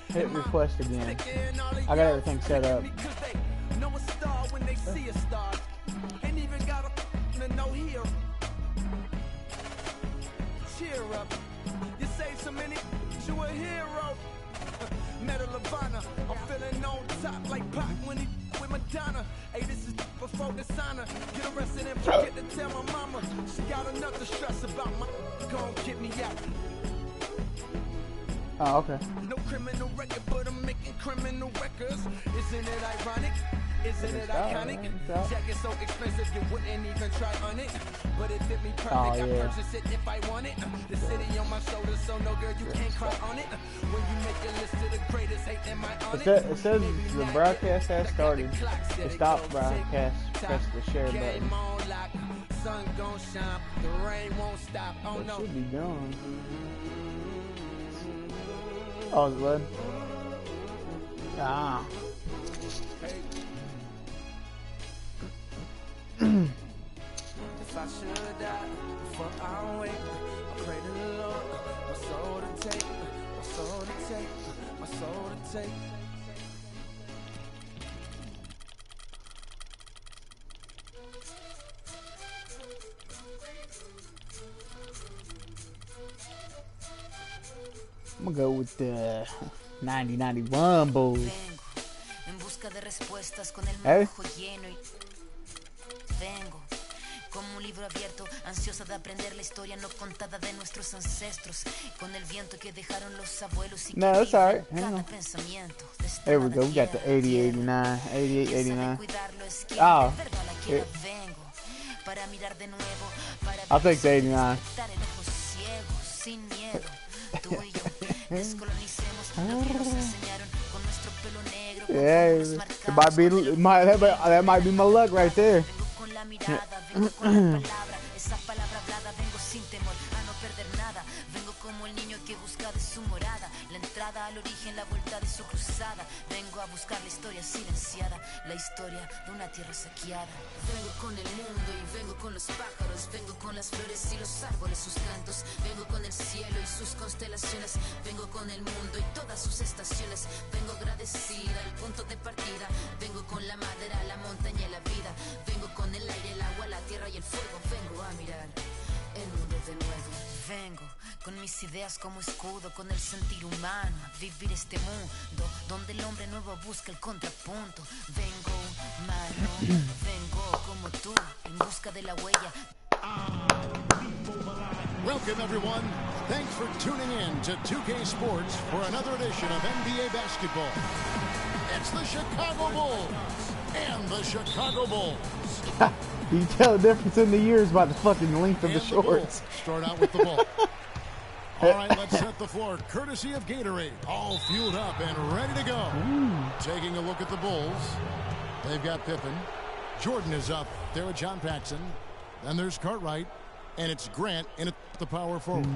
Hit request again. I got everything set up. Cheer up. You saved so many, you a hero. Medal of Honor, I'm feeling on top like Pac when he with Madonna. Hey, this is before dishonor. Get arrested and forget to tell my mama. She got enough to stress about my gon' get me out. Oh, okay. No criminal record, but I'm making criminal records. Isn't it ironic? Isn't it iconic? Jacket so expensive you wouldn't even try on it. But it fit me perfect. I purchase it if I want it. The city on my shoulders, so no girl you can't cry on it. When you make a list of the greatest, hate am I on it? It says the broadcast has started. To stop broadcast, press the share button. Sun gon' shine, the rain won't stop. Oh no. It should be gone. Oh, it's blood. Ah. If I should die before I wake, I pray to the Lord, my soul to take, my soul to take, my soul to take. I'm gonna go with the 90-91 Bulls. En busca de respuestas con el ojo lleno y vengo como un libro abierto, ansiosa de aprender la historia no contada de nuestros ancestros, con el viento que dejaron los abuelos y no, that's alright. cada pensamiento. There we go. We got the 80, 89, 88, 89. Oh. I'll take the 89. Sin miedo, tú y yo descolonicemos lo que nos enseñaron con nuestro pelo negro. Yeah, that might be my luck right there. Vengo con la mirada, vengo con la palabra, esa palabra hablada, vengo sin temor a no perder nada. Vengo como el niño que busca de su morada, la entrada al origen, la vuelta de su cruzada. Vengo a buscar la historia silenciada, la historia de una tierra saqueada. Vengo con el mundo y vengo con los pájaros, vengo con las flores y los árboles, sus cantos. Vengo con el cielo y sus constelaciones, vengo con el mundo y todas sus estaciones. Vengo agradecida al punto de partida, vengo con la madera, la montaña y la vida. Vengo con el aire, el agua, la tierra y el fuego. Vengo a mirar el mundo de nuevo. Vengo con mis ideas como escudo, con el sentir humano, a vivir este mundo donde el hombre nuevo busca el contrapunto. Vengo humano, vengo como tú, en busca de la huella. Welcome everyone. Thanks for tuning in to 2K Sports for another edition of NBA basketball. It's the Chicago Bulls and the Chicago Bulls. You can tell the difference in the years by the fucking length of the shorts. Start out with the ball. All right, let's set the floor. Courtesy of Gatorade. All fueled up and ready to go. Taking a look at the Bulls. They've got Pippen. Jordan is up there with John Paxson. Then there's Cartwright. And it's Grant in at the power forward.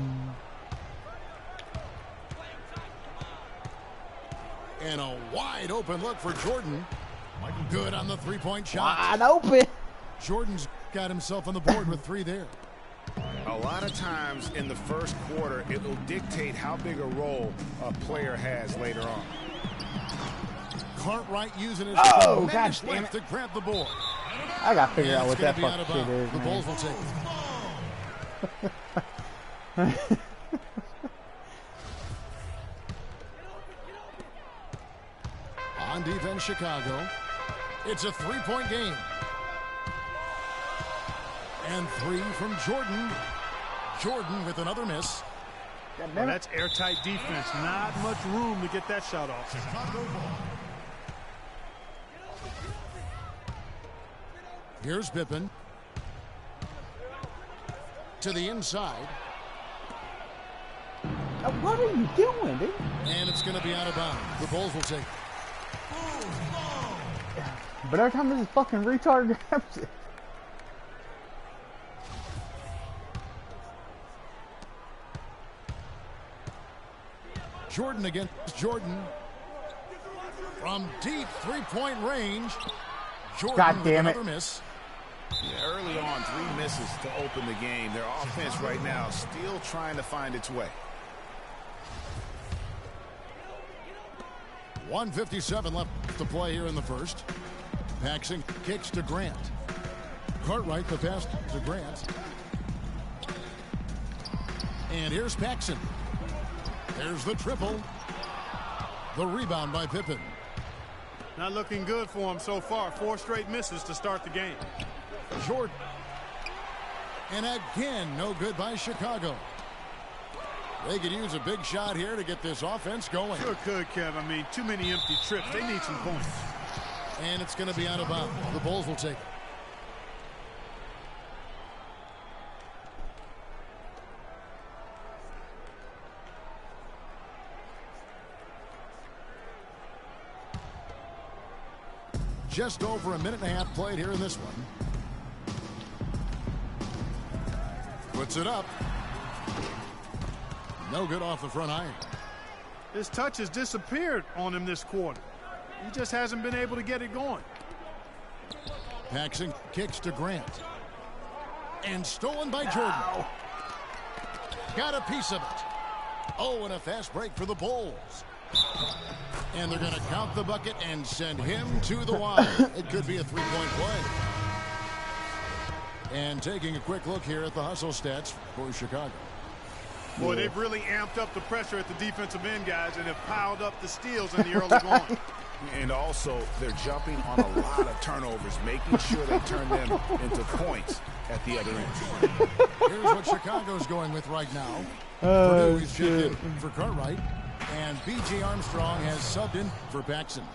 And a wide open look for Jordan. Good on the three-point shot. Wide open. Jordan's got himself on the board with 3 there. A lot of times in the first quarter, it will dictate how big a role a player has later on. Cartwright using his gosh, length to grab the board. I got to figure out what that fucking shit is, The man. Bulls will take it. On defense, Chicago. It's a 3-point game. And 3 from Jordan. Jordan with another miss. Well, that's airtight defense. Not much room to get that shot off. Here's Pippen. To the inside. What are you doing, dude? And it's going to be out of bounds. The Bulls will take it. But every time this fucking retard grabs it. Jordan against Jordan. From deep 3-point range. Jordan God damn with it. another miss. Yeah, early on, 3 misses to open the game. Their offense right now still trying to find its way. 1:57 left to play here in the first. Paxson kicks to Grant. Cartwright the pass to Grant. And here's Paxson. There's the triple. The rebound by Pippen. Not looking good for him so far. 4 straight misses to start the game. Jordan. And again, no good by Chicago. They could use a big shot here to get this offense going. Sure could, Kev. I mean, too many empty trips. They need some points. And it's going to be out of bounds. The Bulls will take it. Just over a minute and a half played here in this one. Puts it up. No good off the front iron. His touch has disappeared on him this quarter. He just hasn't been able to get it going. Paxson kicks to Grant. And stolen by Jordan. Got a piece of it. Oh, and a fast break for the Bulls. And they're going to count the bucket and send him to the line. It could be a three-point play. And taking a quick look here at the hustle stats for Chicago. Boy, they've really amped up the pressure at the defensive end, guys, and have piled up the steals in the early going. And also, they're jumping on a lot of turnovers, making sure they turn them into points at the other end. Here's what Chicago's going with right now. Purdue is checked in for Cartwright. And B.J. Armstrong has subbed in for Paxson.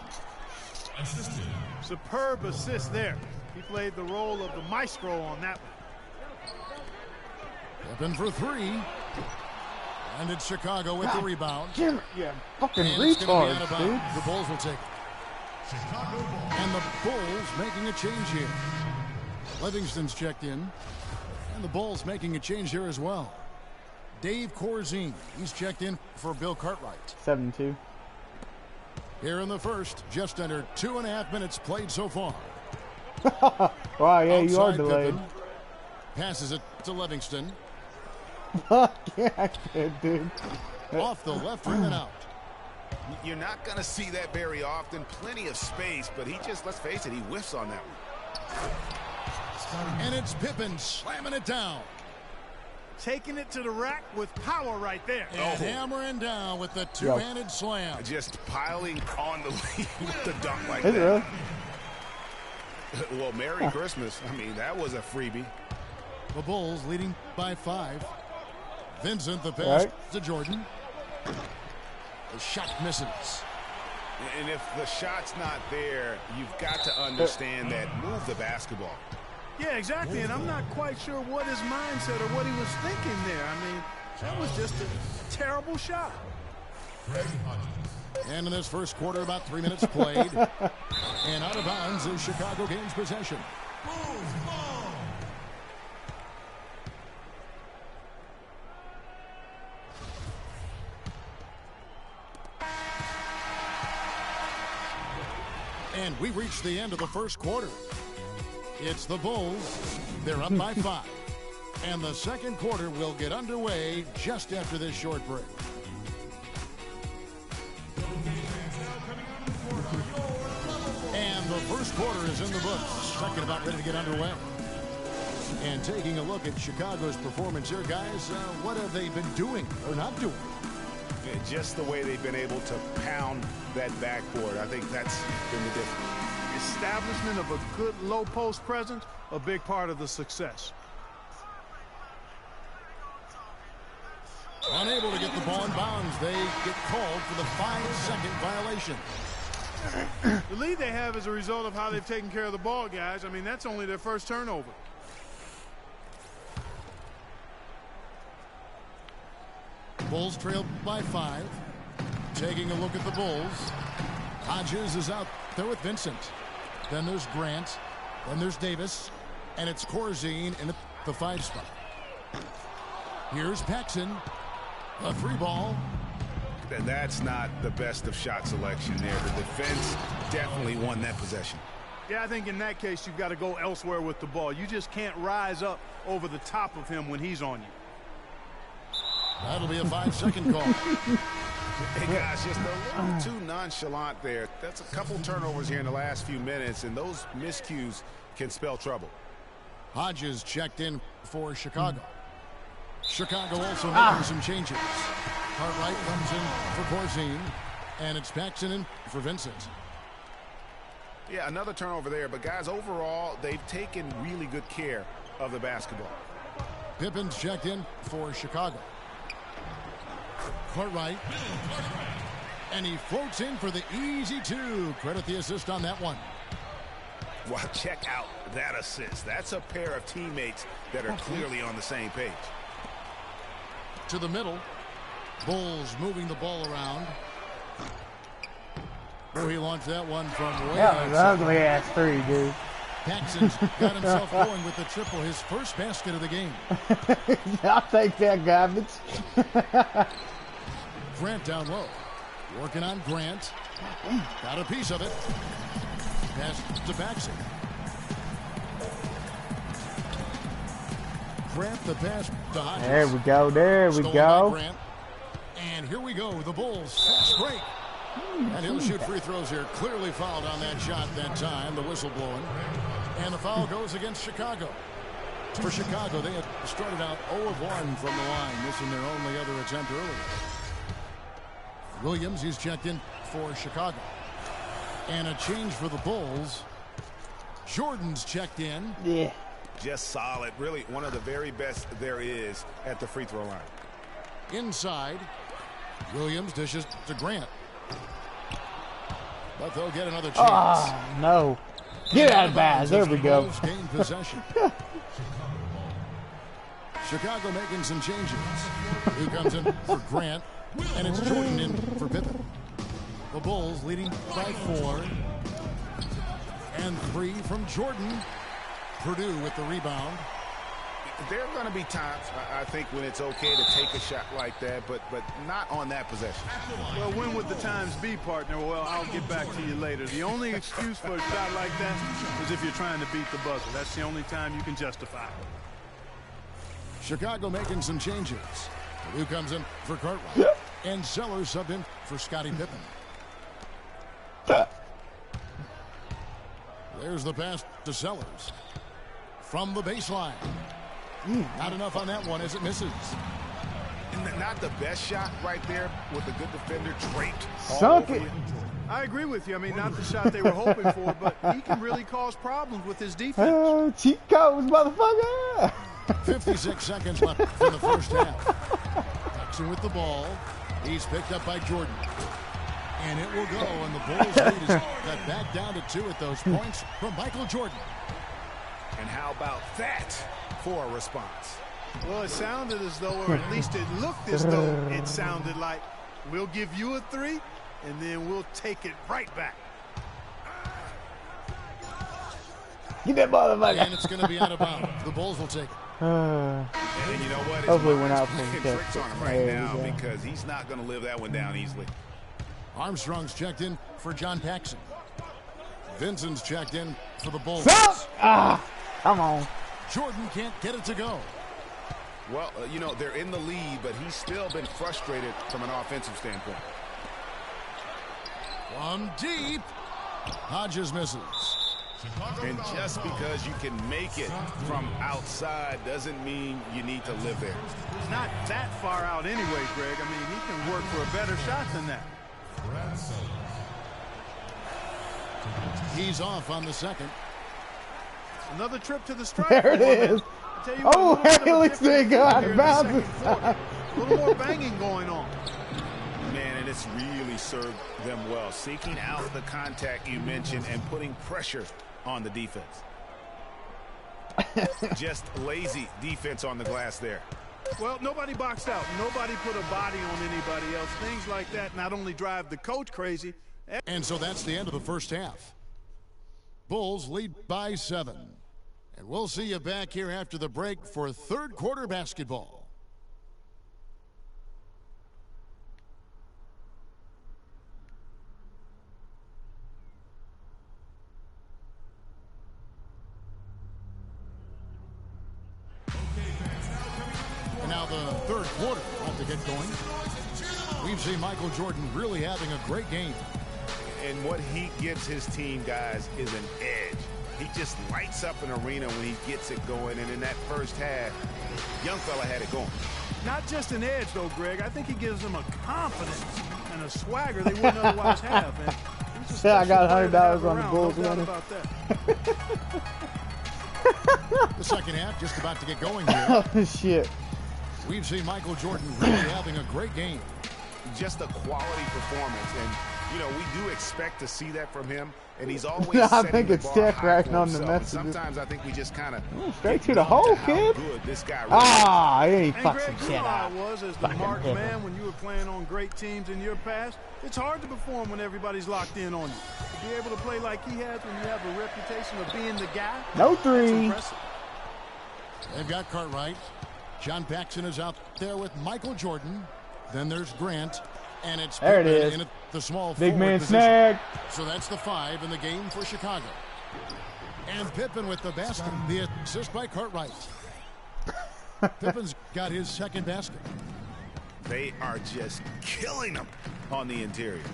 Superb assist there. He played the role of the maestro on that one. Pippen for 3. And it's Chicago with the rebound. Jim, yeah, fucking and it's gonna be out of retard, bounds. dude. The Bulls will take it. And the Bulls making a change here. Livingston's checked in. And the Bulls making a change here as well. Dave Corzine, he's checked in for Bill Cartwright. 7-2. Here in the first, just under 2.5 minutes played so far. Wow, yeah, you are Outside delayed. Pippen. Passes it to Livingston. Fuck yeah, I can't, dude. Off the left rim and out. You're not going to see that very often. Plenty of space, but he just, let's face it, he whiffs on that one. And it's Pippen slamming it down. Taking it to the rack with power right there. And hammering down with the two-handed slam. Just piling on the lead with the dunk like Is it that. really? Well, Merry Christmas. I mean, that was a freebie. The Bulls leading by 5. Vincent the pass to Jordan. The shot misses. And if the shot's not there, you've got to understand that. Move the basketball. Yeah, exactly, and I'm not quite sure what his mindset or what he was thinking there. I mean, that was just a terrible shot. And in this first quarter, about 3 minutes played. And out of bounds as Chicago gains possession. And we reached the end of the first quarter. It's the Bulls. They're up by 5. And the second quarter will get underway just after this short break. And the first quarter is in the books. Second about ready to get underway. And taking a look at Chicago's performance here, guys, what have they been doing or not doing? Yeah, just the way they've been able to pound that backboard. I think that's been the difference. Establishment of a good low post presence, a big part of the success. Unable to get the ball in bounds. They get called for the 5-second violation. The lead they have is a result of how they've taken care of the ball, guys. I mean, that's only their first turnover. Bulls trail by 5. Taking a look at the Bulls. Hodges is out there with Vincent. Then there's Grant. Then there's Davis. And it's Corzine in the 5 spot. Here's Paxson. A 3 ball. And that's not the best of shot selection there. The defense definitely won that possession. Yeah, I think in that case, you've got to go elsewhere with the ball. You just can't rise up over the top of him when he's on you. That'll be a 5-second call. Hey, guys, just a little too nonchalant there. That's a couple turnovers here in the last few minutes, and those miscues can spell trouble. Hodges checked in for Chicago. Chicago also making some changes. Cartwright comes in for Corzine, and it's Paxson in for Vincent. Yeah, another turnover there, but guys, overall, they've taken really good care of the basketball. Pippen's checked in for Chicago. Cartwright. And he floats in for the easy two. Credit the assist on that one. Well, check out that assist. That's a pair of teammates that are clearly on the same page. To the middle. Bulls moving the ball around. Oh, he launched that one from way That was outside. ugly ass three, dude. Paxson's got himself going with the triple, his first basket of the game. I'll take that garbage. Grant down low. Working on Grant. Got a piece of it. Pass to Paxson. Grant the pass to Hodges. There we go. There we Stolen go. by Grant. And here we go. The Bulls fast break. And he'll shoot free throws here. Clearly fouled on that shot that time. The whistle blowing. And the foul goes against Chicago. For Chicago, they had started out 0 of 1 from the line, missing their only other attempt earlier. Williams, he's checked in for Chicago. And a change for the Bulls. Jordan's checked in. Yeah. Just solid. Really one of the very best there is at the free throw line. Inside. Williams dishes to Grant. But they'll get another chance. Oh, no. Get out of bounds. There we go. Bulls gain possession. Chicago making some changes. He comes in for Grant. And it's Jordan in for Pippen. The Bulls leading by 4. And 3 from Jordan. Purdue with the rebound. There are going to be times, I think, when it's okay to take a shot like that, but not on that possession. Well, when would the times be, partner? Well, I'll get back to you later. The only excuse for a shot like that is if you're trying to beat the buzzer. That's the only time you can justify it. Chicago making some changes. Purdue comes in for Cartwright. And Sellers subbed in for Scottie Pippen. There's the pass to Sellers. From the baseline. Not enough on that one as it misses. Not the best shot right there with a good defender draped. Sunk it. I agree with you. I mean, not the shot they were hoping for, but he can really cause problems with his defense. Cheat codes, motherfucker. 56 seconds left for the first half. Paxson with the ball. He's picked up by Jordan. And it will go, and the Bulls lead is cut back down to 2 at those points from Michael Jordan. And how about that for a response? Well, it sounded as though, or at least it looked as though it sounded like, we'll give you a 3, and then we'll take it right back. Get that motherfucker. And it's going to be out of bounds. The Bulls will take it. And you know what? Hopefully we're not playing playing tricks on him catch. right There now we go. because he's not going to live that one down easily. Armstrong's checked in for John Paxson. Vincent's checked in for the Bulls. Come on. Jordan can't get it to go. Well, you know, they're in the lead, but he's still been frustrated from an offensive standpoint. From deep. Hodges misses. And just because you can make it from outside doesn't mean you need to live there. It's not that far out anyway, Greg. I mean, he can work for a better shot than that. He's off on the second. Another trip to the strike. There it is. I'll tell you what, Oh, a little bit of a at least they difference got here in out of the bounds. second quarter. A little more banging going on. Man, and it's really served them well. Seeking out the contact you mentioned and putting pressure on the defense. Just lazy defense on the glass there. Well, nobody boxed out. Nobody put a body on anybody else. Things like that not only drive the coach crazy. And so that's the end of the first half. Bulls lead by 7. And we'll see you back here after the break for third quarter basketball. And now the third quarter about to get going. We We've seen Michael Jordan really having a great game. And what he gives his team, guys, is an edge. He just lights up an arena when he gets it going. And in that first half, young fella had it going. Not just an edge, though, Greg. I think he gives them a confidence and a swagger they wouldn't otherwise have. And yeah, I got $100 on the Bulls winning. The second half just about to get going here. Oh, shit. We've seen Michael Jordan really having a great game. Just a quality performance. And, you know, we do expect to see that from him. And he's always I think it's Steph writing on the messages. Sometimes I think we just kind of straight to the hole, kid. This guy really he fucked some shit up. I was as the marked man when you were playing on great teams in your past. It's hard to perform when everybody's locked in on you. To be able to play like he has when you have a reputation of being the guy. No three. They've got Cartwright. John Paxson is out there with Michael Jordan. Then there's Grant. And it's there it is. In the small big man position. snag. So that's the 5 in the game for Chicago. And Pippen with the basket. The assist by Cartwright. Pippen's got his second basket. They are just killing them on the interior.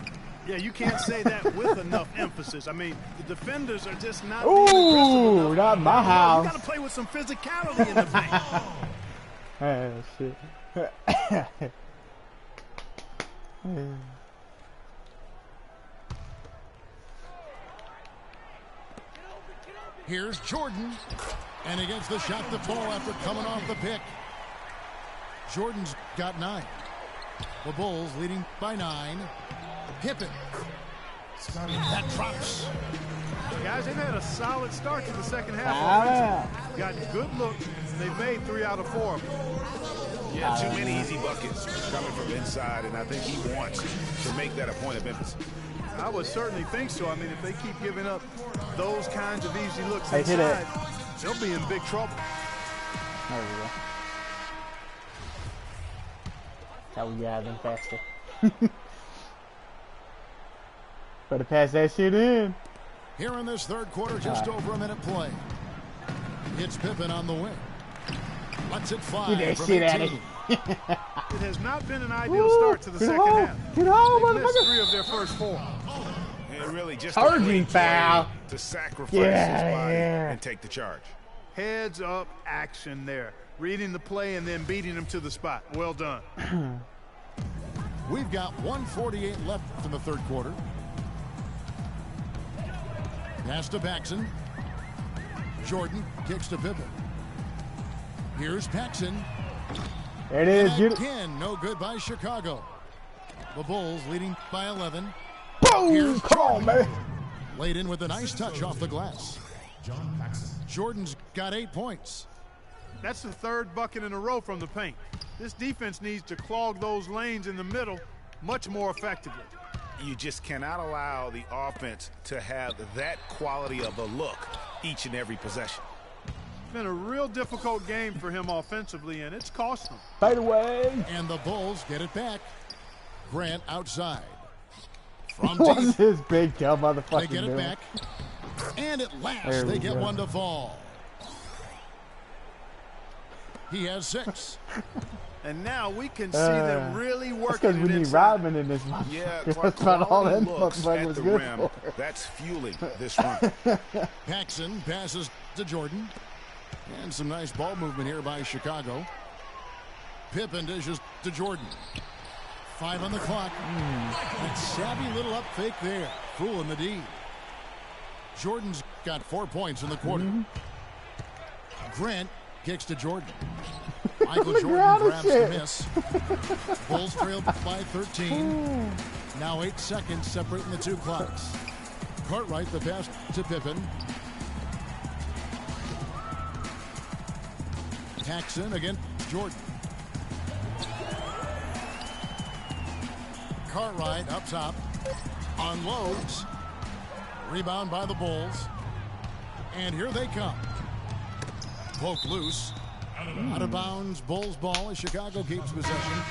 Yeah, you can't say that with enough emphasis. I mean, the defenders are just not. Ooh, not my house. You got to play with some physicality in the paint. Oh, shit. Here's Jordan, and against the shot to fall after coming off the pick. Jordan's got 9. The Bulls leading by 9. Pippen. That drops. Guys, they've had a solid start to the second half. Got good looks. They've made 3 out of 4. Yeah, too many easy buckets coming from inside, and I think he wants to make that a point of emphasis. I would certainly think so. I mean, if they keep giving up those kinds of easy looks inside, they'll be in big trouble. There we go. How we got them faster. Better pass that shit in. Here in this third quarter, just over a minute play. It's Pippen on the wing. Lets it fly. Get that shit out of here. It has not been an ideal start to the second half. Get home, They've missed 3 of their first 4. And really just charging foul to sacrifice his body and take the charge. Heads up action there. Reading the play and then beating him to the spot. Well done. We've got 1:48 left in the third quarter. Pass to Paxson. Jordan kicks to Pippen. Here's Paxson. There it is. And again, no good by Chicago. The Bulls leading by 11. Boom! Come on, man. Laid in with a nice touch off the glass. Jordan's got 8 points. That's the 3rd bucket in a row from the paint. This defense needs to clog those lanes in the middle much more effectively. You just cannot allow the offense to have that quality of a look each and every possession. It's been a real difficult game for him offensively, and it's cost him. Fade away. And the Bulls get it back. Grant outside. From What's deep. this big dumb motherfucker They get it doing? back. And at last, they get one to fall. He has 6. And now we can see them really working. That's because we need Rodman in this motherfucker. Yeah, that's about all that looks motherfucker at was the good rim. for. That's fueling this run. Paxson passes to Jordan. And some nice ball movement here by Chicago. Pippen dishes to Jordan. 5 on the clock. That savvy little up fake there. Fooling the D. Jordan's got 4 points in the quarter. Grant kicks to Jordan. Michael Jordan grabs the miss. Bulls trail by 13. Now 8 seconds separating the 2 clocks. Cartwright the pass to Pippen. Paxson against Jordan. Cartwright up top. Unloads. Rebound by the Bulls. And here they come. Poked loose. Out of bounds. Bulls ball as Chicago keeps possession.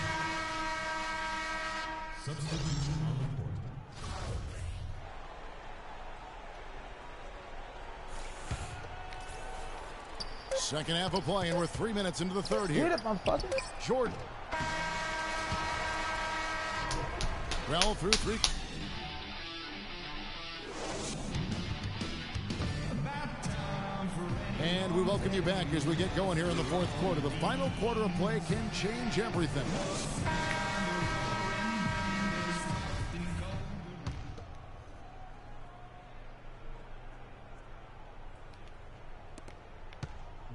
Second half of play, and we're 3 minutes into the third here. Get it, motherfucker. Jordan. Well, through 3. And we welcome you back as we get going here in the fourth quarter. The final quarter of play can change everything.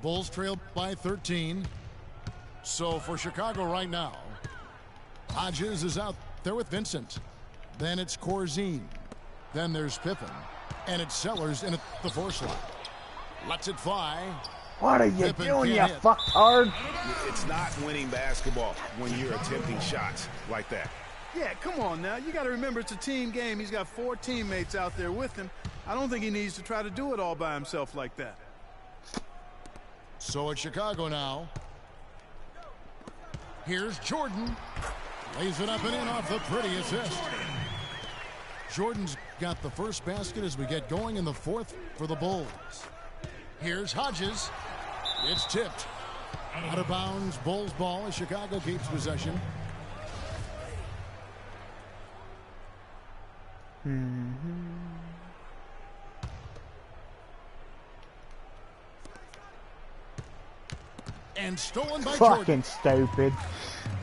Bulls trail by 13. So for Chicago right now, Hodges is out there with Vincent. Then it's Corzine. Then there's Pippen. And it's Sellers in at the 4 slot. Lets it fly. What are you Pippen doing, you can't hit. fucktard? It's not winning basketball when you're attempting shots like that. Yeah, come on now. You got to remember it's a team game. He's got 4 teammates out there with him. I don't think he needs to try to do it all by himself like that. So it's Chicago now. Here's Jordan. Lays it up and in off the pretty assist. Jordan's got the first basket as we get going in the fourth for the Bulls. Here's Hodges. It's tipped. Out of bounds, Bulls ball as Chicago keeps possession. And stolen by Fucking Jordan. stupid.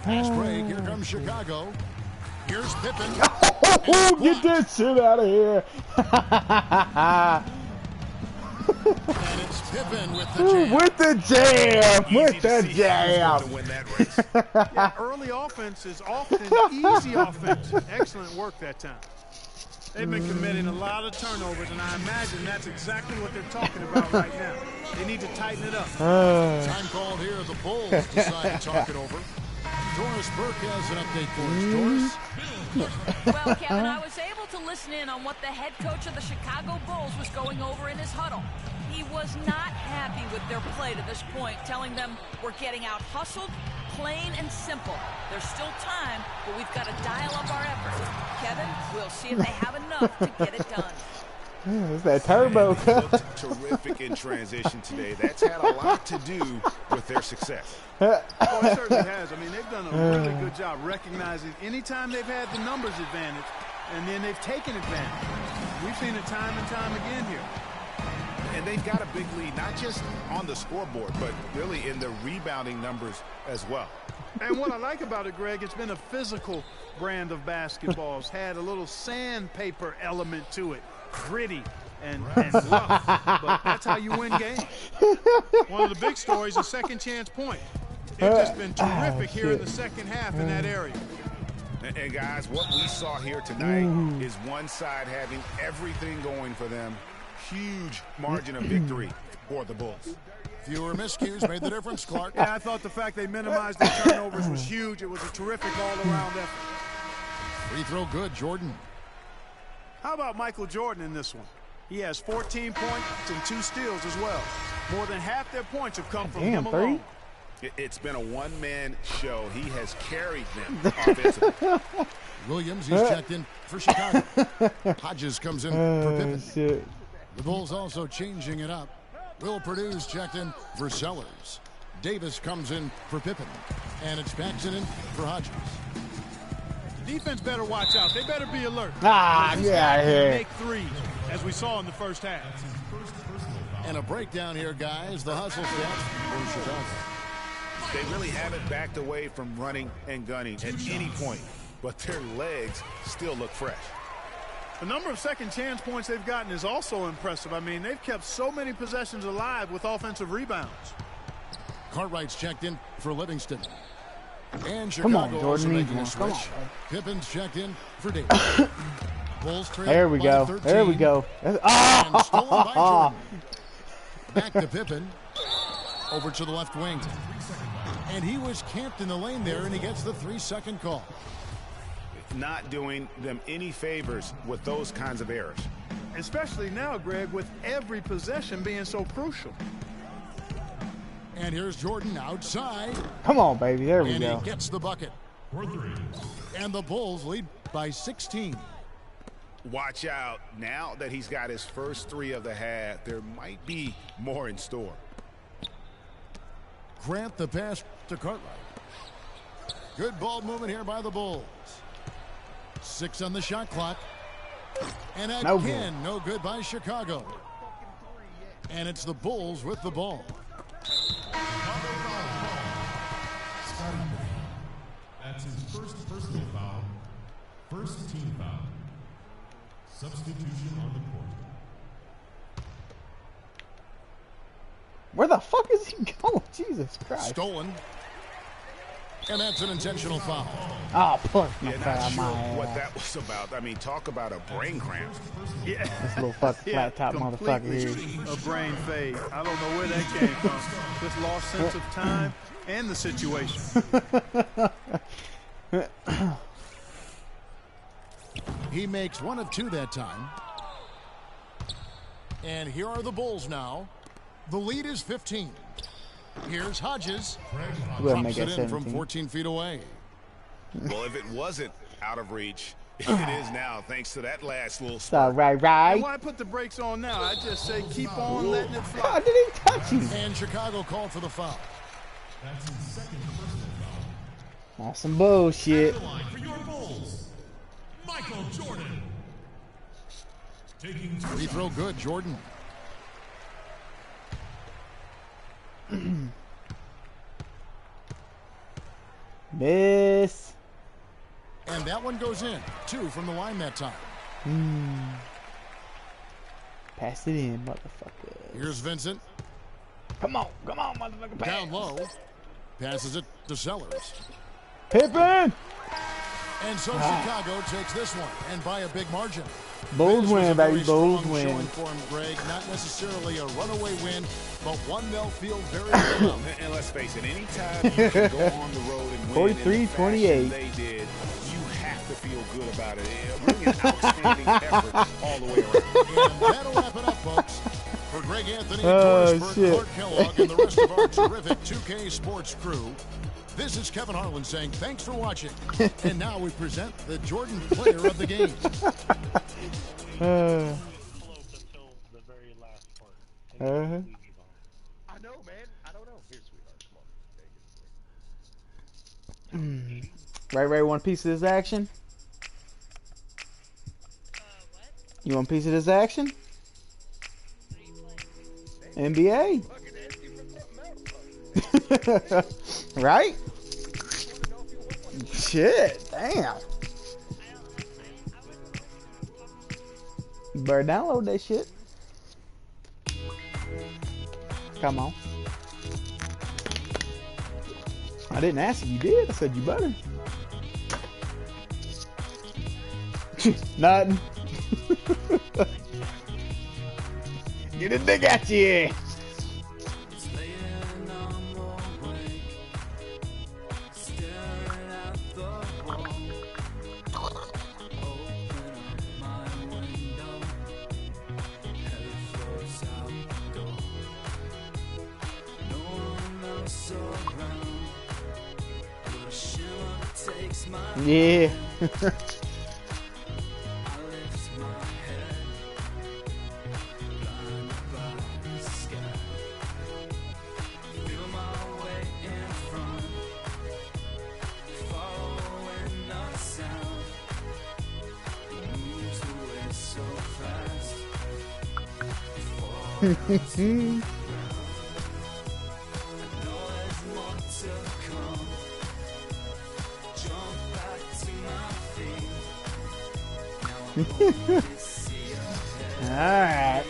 Fast break. Here comes Chicago. Here's Pippen. Oh, get that shit out of here. And it's Pippen with the jam. With the jam. With the Easy to see who's jam. going to win that race. Yeah, early offense is often easy offense. Excellent work that time. They've been committing a lot of turnovers, and I imagine that's exactly what they're talking about right now. They need to tighten it up. Time called here. The Bulls decide to talk it over. Doris Burke has an update for us. Doris? Well, Kevin, I was able to listen in on what the head coach of the Chicago Bulls was going over in his huddle. He was not happy with their play to this point, telling them we're getting out hustled, plain and simple. There's still time, but we've got to dial up our effort. Kevin, we'll see if they have enough to get it done. It's that turbo. They looked terrific in transition today. That's had a lot to do with their success. Oh, it certainly has. I mean, they've done a really good job recognizing anytime they've had the numbers advantage, and then they've taken advantage. We've seen it time and time again here. And they've got a big lead, not just on the scoreboard, but really in the rebounding numbers as well. And what I like about it, Greg, it's been a physical brand of basketball. It's had a little sandpaper element to it. Gritty and rough. But that's how you win games. One of the big stories is second chance point. They've just been terrific here in the second half in that area. And guys, what we saw here tonight is one side having everything going for them. Huge margin of victory for the Bulls. Fewer miscues made the difference, Clark. Yeah, I thought the fact they minimized their turnovers was huge. It was a terrific all-around effort. Free throw good, Jordan. How about Michael Jordan in this one? He has 14 points and 2 steals as well. More than half their points have come from him alone. It's been a one-man show. He has carried them offensively. Williams, he's checked in for Chicago. Hodges comes in for Pippen. Shit. The Bulls also changing it up. Will Purdue's checked in for Sellers. Davis comes in for Pippen. And it's Paxson in for Hodges. Defense better watch out. They better be alert. Ah, get out of here. Make threes, as we saw in the first half. And a breakdown here, guys. The hustle stats for Chicago. They really haven't backed away from running and gunning at any point, but their legs still look fresh. The number of second chance points they've gotten is also impressive. I mean, they've kept so many possessions alive with offensive rebounds. Cartwright's checked in for Livingston. And Come on, Chicago also Jordan. making a Come switch. on. Pippin's checked in for Davis. Bulls trail There we by go. 13. There we go. And stolen by Jordan. Back to Pippen. Over to the left wing. And he was camped in the lane there, and he gets the 3-second call. Not doing them any favors with those kinds of errors. Especially now, Greg, with every possession being so crucial. And here's Jordan outside. Come on, baby. There we And go. he gets the bucket. And the Bulls lead by 16. Watch out. Now that he's got his first 3 of the half, there might be more in store. Grant the pass to Cartwright. Good ball movement here by the Bulls. 6 on the shot clock. And No again, no good by Chicago. And it's the Bulls with the ball. That's his first personal foul. First team foul. Substitution on the court. Where the fuck is he going? Jesus Christ. Stolen. And that's an intentional foul. Oh, push my Yeah, foul, not sure my what ass. that was about. I mean, talk about a brain cramp. Yeah. This little fucking flat top motherfucker here. A brain fade. I don't know where that came from. Just lost sense of time and the situation. He makes 1 of 2 that time. And here are the Bulls now. The lead is 15. Here's Hodges. We'll Drops make it it in from 17. 14 feet away. Well, if it wasn't out of reach, it is now, thanks to that last little So, spurt. right. And why put the brakes on now? I just say keep on letting it fly. How did he touch you? And Chicago called for the foul. That's his second personal foul. On some bullshit. The line for your Bulls, Michael Jordan. Taking 2 Free shots. throw good, Jordan. Miss. And that one goes in. 2 from the line that time. Pass it in, motherfucker. Here's Vincent. Come on, motherfucker. Pass. Down low. Passes it to Sellers. Pippen. And so Chicago takes this one, and by a big margin. Bulls This was win, a very baby. Bulls strong win. showing for him, Greg. Not necessarily a runaway win, but one they'll feel very good about. And let's face it, anytime you can go on the road and win in the 43-28. fashion they did, you have to feel good about it. Bring an outstanding effort all the way around. And that'll wrap it up, folks. For Greg Anthony, Oh, Torresburg, shit. Clark Kellogg, and the rest of our terrific 2K Sports crew, this is Kevin Harlan saying thanks for watching. And now we present the Jordan player of the game. Uh, Until the very last part. uh-huh. I know, man. I don't know. Here, sweetheart. Come on. Take it. Ray, want a piece of this action? What? You want a piece of this action? NBA. Right? Shit, damn. You better download that shit. Come on. I didn't ask if you did. I said you better. Nothing. Get a dick at you. Yeah. Alright.